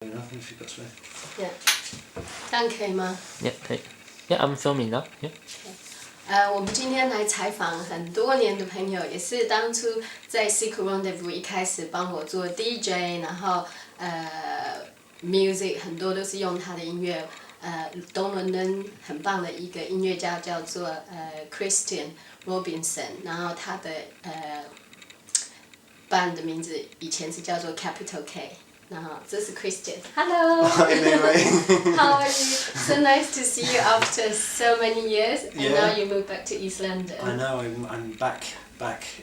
Enough if you've got to. Yeah. 这样可以吗？ Yeah, 可以。Yeah, I'm filming now. Yeah. 我们今天来采访很多年的朋友，也是当初在 Secret Rendezvous 一开始帮我做 DJ， 然后music 很多都是用他的音乐。东伦敦很棒的一个音乐家叫做Kristian Robinson， 然后他的band 的名字以前是叫做 Capitol K。然后这是 Kristian。Hello. Hi, Mei-Hui. How are you? So nice to see you after so many years, and Yeah. now you moved back to East London. I know, I'm back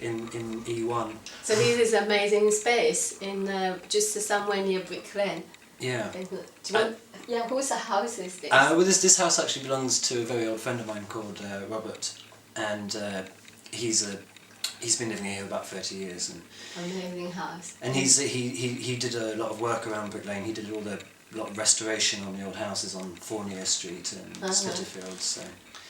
in E1. So this is amazing space in just somewhere near Brick Lane. Yeah. Do you want? Yeah, whose house is this? Well, this house actually belongs to a very old friend of mine called Robert, and he's been living here about 30 years, and Amazing house. and he did a lot of work around Brick Lane. He did a lot of restoration on the old houses on Fournier Street and Spitalfields.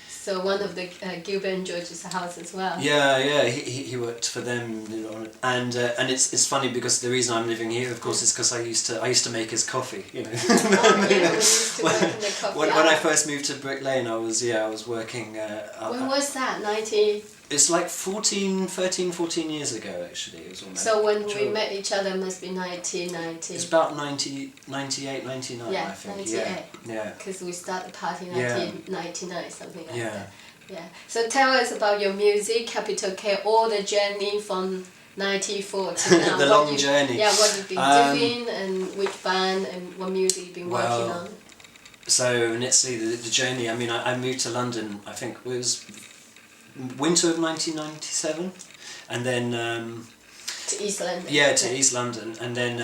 So one of the Gilbert and George's house as well. Yeah, he worked for them, you know, and it's funny because the reason I'm living here, of course, is because I used to make his coffee, you know. Oh, yeah, we used to work in the coffee when house. I first moved to Brick Lane, I was working. When was that? 90. It's like 13, 14 years ago actually. It was almost. So when we met each other, must be 1990. It's about 98, 99, yeah, I think. 98. Yeah. Because we started the party in Yeah. 1999, something like Yeah. that. Yeah. So tell us about your music, Capitol K, all the journey from 94 to now. The long journey. Yeah, what you've been doing and which band and what music you've been working on. So let's see the journey. I mean, I moved to London. I think it was winter of 1997, and then To East London. yeah, to East London, and then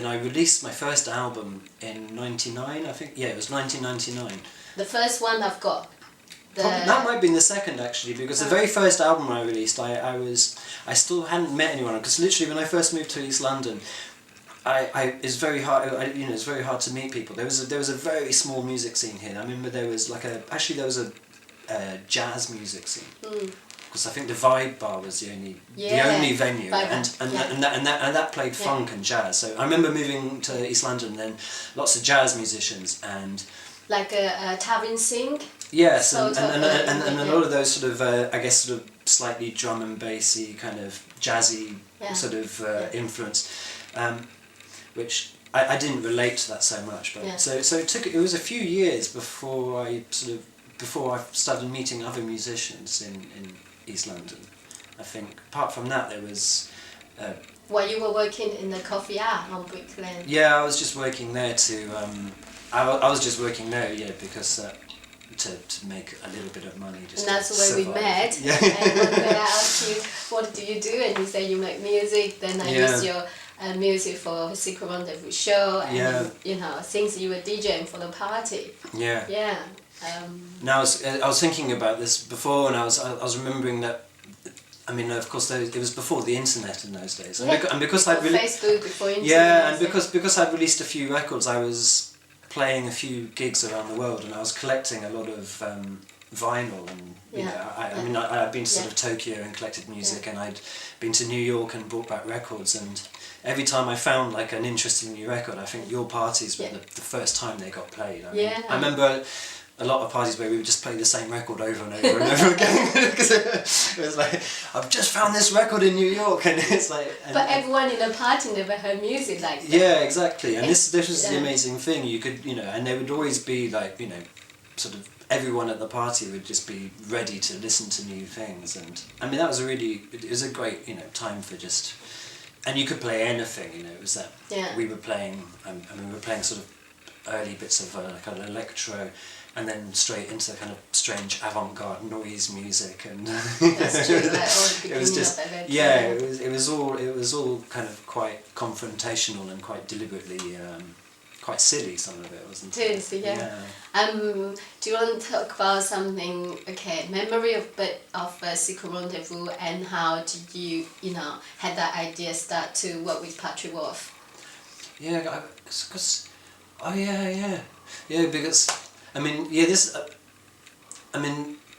I released my first album in '99. I think it was 1999. The first one I've got. That might have been the second actually, because the very first album I released, I still hadn't met anyone, because literally when I first moved to East London, it's very hard. It's very hard to meet people. There was a very small music scene here. I remember there was a jazz music scene. Because I think the Vibe Bar was the only venue, and that played funk and jazz. So I remember moving to East London, and then lots of jazz musicians and like a Tavin Singh. yes, and a lot of those sort of I guess sort of slightly drum and bassy kind of jazzy sort of influence, which I didn't relate to that so much. But so it was a few years before I started meeting other musicians in East London. I think apart from that there was. Well, you were working in the coffee hour on Brick Lane. Yeah, I was just working there to. I was just working there, because to make a little bit of money. Just and that's to where survive. we met. Yeah. And one day I asked you, what do you do? And you say you make music. Then I used your music for Secret Rendezvous show, and things you were DJing for the party. Yeah. Yeah. Now I was thinking about this before, and I was remembering that. I mean, of course, it was before the internet in those days, and because I'd Facebook before internet. Yeah, and because I'd released a few records, I was playing a few gigs around the world, and I was collecting a lot of vinyl, and I'd been to sort of Tokyo and collected music, and I'd been to New York and brought back records, and every time I found like an interesting new record, I think your parties were the first time they got played. I remember a lot of parties where we would just play the same record over and over and over again, because it was like, I've just found this record in New York, and it's like. But everyone in the party never heard music like that. Yeah, exactly, and this was the amazing thing. You could, and there would always be like, sort of everyone at the party would just be ready to listen to new things, and I mean that was it was a great time for just, and you could play anything. It was that we were playing. We were playing sort of early bits of kind of electro. And then straight into kind of strange avant-garde noise music, and That's true, like all the it was just of it was all kind of quite confrontational and quite deliberately quite silly. Some of it wasn't it? It is, do you want to talk about something? Okay, memory of Secret Rendezvous, and how did you had that idea start to work with Patrick Wolf? Yeah, because because. I mean,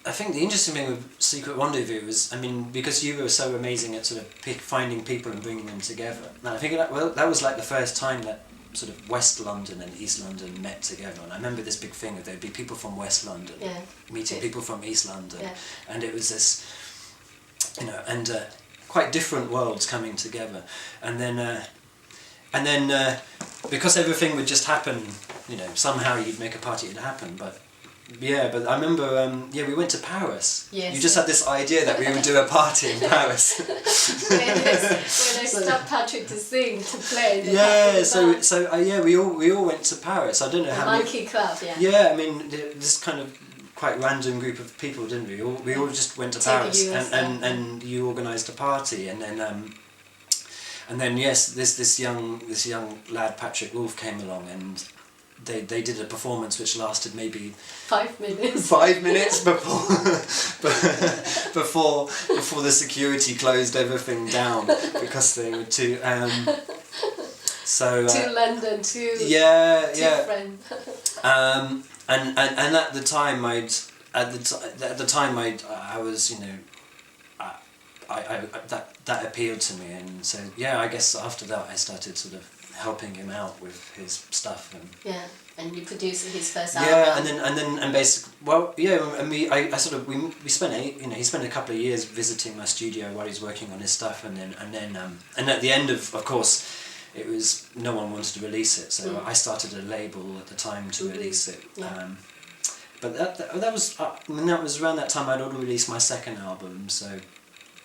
I think the interesting thing with Secret Rendezvous is, because you were so amazing at sort of finding people and bringing them together. And I think that was like the first time that sort of West London and East London met together, and I remember this big thing that there'd be people from West London meeting people from East London, and it was this, you know, and quite different worlds coming together, and then because everything would just happen, you know, somehow you'd make a party, it'd happen, but I remember, we went to Paris. Yes. You just had this idea that we would do a party in Paris. when they stopped Patrick to sing, to play. We all went to Paris. I don't know how many. Monkey Club, Yeah, I mean, this kind of quite random group of people, didn't we? We all just went to Paris, and you organised a party, and then yes, this young lad Patrick Wolf came along, and they did a performance which lasted maybe 5 minutes. 5 minutes before the security closed everything down because they were too. To London, too. Different. And at the time I was, you know, that appealed to me, and so I guess after that I started sort of helping him out with his stuff, and you produced his first album. and basically, we spent he spent a couple of years visiting my studio while he's working on his stuff, and at the end of course, it was no one wanted to release it, so I started a label at the time to release it. But that was around that time I'd already released my second album, so.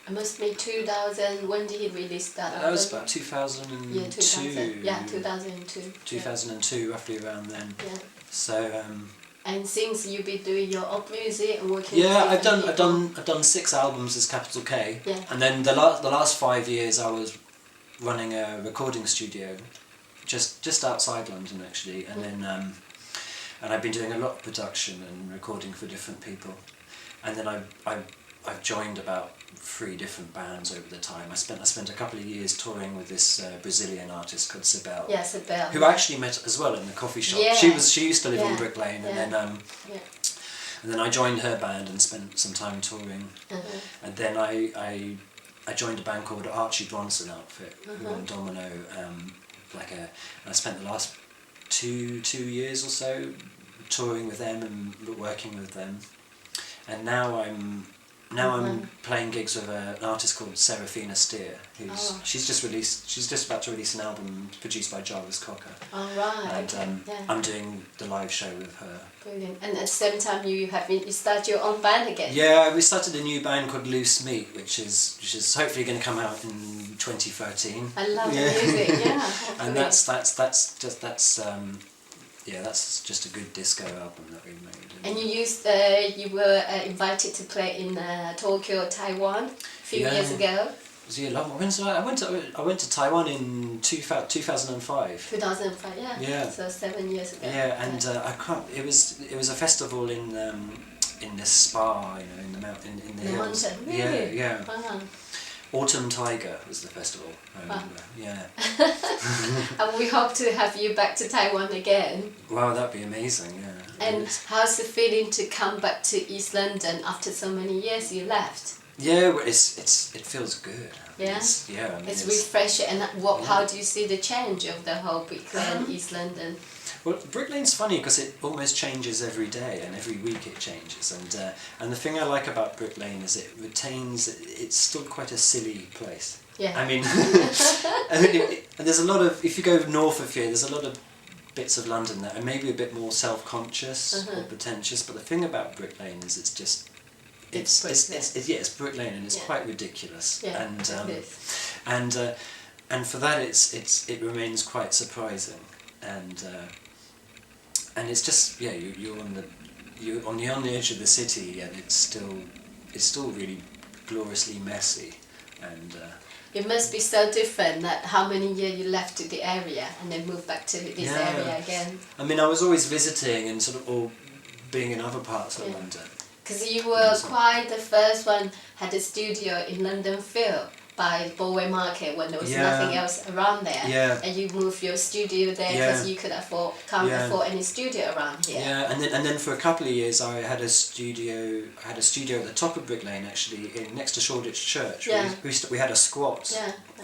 It must be 2000. When did he release that album? That was about 2002. Yeah, 2000. Yeah, 2002. 2002, roughly around then. Yeah. So. And since you've been doing your own music and working. Yeah, I've done 6 albums as Capitol K. Yeah. And then the last 5 years I was running a recording studio, just outside London actually, and then and I've been doing a lot of production and recording for different people, and then I've joined about 3 different bands over the time. I spent a couple of years touring with this Brazilian artist called Sibel. Yeah, Sibel. Who I actually met as well in the coffee shop. Yeah. She used to live on Brick Lane, and then I joined her band and spent some time touring. And then I joined a band called Archie Bronson Outfit, who were on Domino. And I spent the last 2 years or so touring with them and working with them. And now I'm playing gigs with an artist called Serafina Steer, she's just about to release an album produced by Jarvis Cocker. Oh right. And I'm doing the live show with her. Brilliant. And at the same time you started your own band again. Yeah, we started a new band called Loose Meat, which is hopefully going to come out in 2013. I love the music. Yeah. And that's just a good disco album that we made. And you were invited to play in Tokyo, Taiwan, a few years ago. I went to Taiwan in 2005. 2005, yeah. Yeah. So 7 years ago. Yeah, and It was a festival in this spa, you know, in the mountain, in the hills. Mountain, really? Yeah. Wow. Autumn Tiger was the festival. I remember. Yeah. And we hope to have you back to Taiwan again. Wow, that'd be amazing. Yeah. And how's the feeling to come back to East London after so many years you left? Yeah, well, it feels good. Yeah. It's refreshing. And how do you see the change of the whole Brick Lane, East London? Well, Brick Lane's funny because it almost changes every day, and every week it changes. And the thing I like about Brick Lane is it retains. It's still quite a silly place. Yeah. I mean, and there's a lot of. If you go north of here, there's a lot of bits of London that are maybe a bit more self-conscious or pretentious. But the thing about Brick Lane is it's just. It's Brick Lane, and it's quite ridiculous. Yeah, and for that it remains quite surprising, and it's just you're on the edge of the city, and it's still really gloriously messy, and. It must be so different that how many years you left to the area and then moved back to this area again. I mean, I was always visiting and sort of all being in other parts of London. Because you were quite the first one had a studio in Rendezvous by Boway Market when there was nothing else around there. Yeah. And you moved your studio there because you can't afford any studio around here. Yeah, and then for a couple of years I had a studio at the top of Brick Lane actually, next to Shoreditch Church. Yeah. We had a squat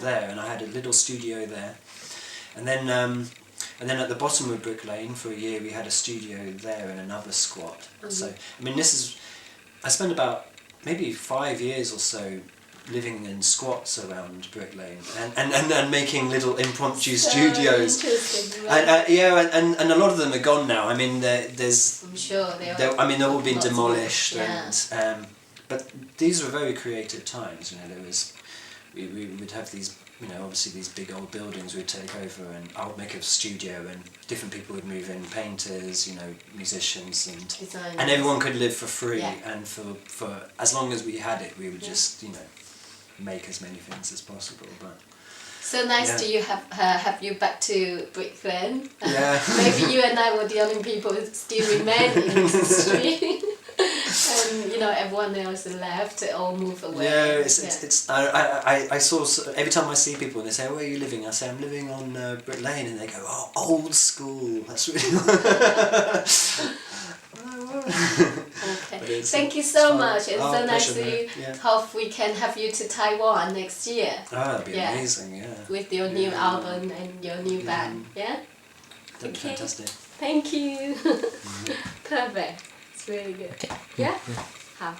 there, and I had a little studio there. And then And then at the bottom of Brick Lane for a year we had a studio there and another squat. So I mean I spent about maybe 5 years or so living in squats around Brick Lane and making little impromptu studios. And a lot of them are gone now. I mean there's I'm sure they've all been demolished yeah. and but these were very creative times. There was we would have these obviously these big old buildings we'd take over, and I would make a studio and different people would move in, painters, musicians and designers. And everyone could live for free, and for as long as we had it we would just make as many things as possible. But so nice to you have you back to Brick Lane. Yeah. Maybe you and I were the only people who still remain in the street. And everyone else left, all moved away. Yeah, it's I saw every time I see people and they say, "Where are you living?" I say, "I'm living on Brick Lane," and they go, "Oh, old school. That's really." Okay. Thank you so much. It's so nice to you. Yeah. Hope we can have you to Taiwan next year. Oh, that'd be amazing. Yeah. With your new album and your new band. Yeah. That'd be fantastic. Thank you. Perfect. It's really good. Okay. Yeah. 好。